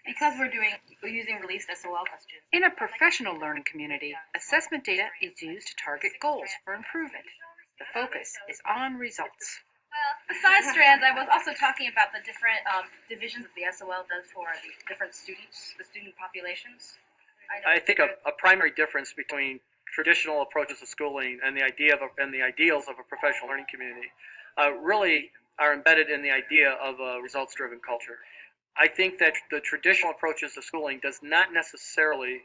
because we're using released SOL questions. In a professional learning community, assessment data is used to target goals for improvement. The focus is on results. Well, besides strands, I was also talking about the different divisions that the SOL does for the different students, the student populations. I think a primary difference between traditional approaches to schooling and the ideals of a professional learning community really are embedded in the idea of a results-driven culture. I think that the traditional approaches to schooling does not necessarily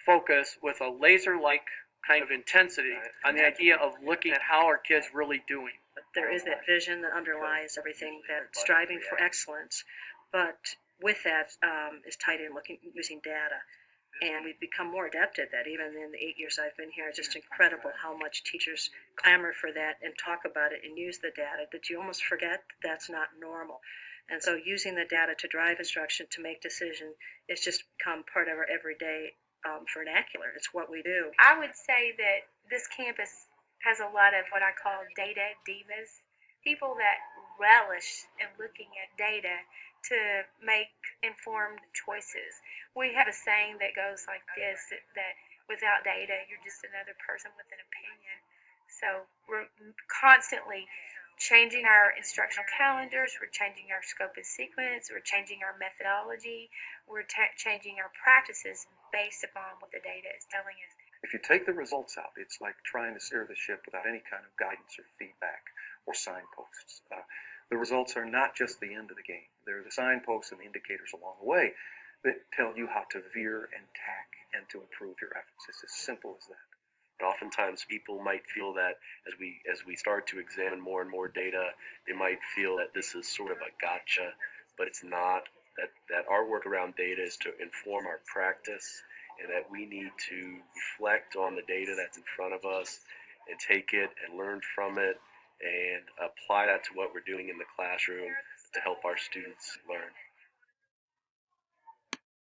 focus with a laser-like kind of intensity on the idea of looking at how are kids really doing. There is that vision that underlies everything, that striving for excellence, but with that is tied in using data. And we've become more adept at that. Even in the 8 years I've been here, it's just incredible how much teachers clamor for that and talk about it and use the data that you almost forget that's not normal. And so using the data to drive instruction, to make decisions, it's just become part of our everyday vernacular. It's what we do. I would say that this campus has a lot of what I call data divas, people that relish in looking at data to make informed choices. We have a saying that goes like this, that without data, you're just another person with an opinion. So we're constantly changing our instructional calendars, we're changing our scope and sequence, we're changing our methodology, we're changing our practices based upon what the data is telling us. If you take the results out, it's like trying to steer the ship without any kind of guidance or feedback or signposts. The results are not just the end of the game. They're the signposts and the indicators along the way that tell you how to veer and tack and to improve your efforts. It's as simple as that. Oftentimes people might feel that as we start to examine more and more data, they might feel that this is sort of a gotcha, but it's not. That our work around data is to inform our practice, and that we need to reflect on the data that's in front of us and take it and learn from it and apply that to what we're doing in the classroom to help our students learn.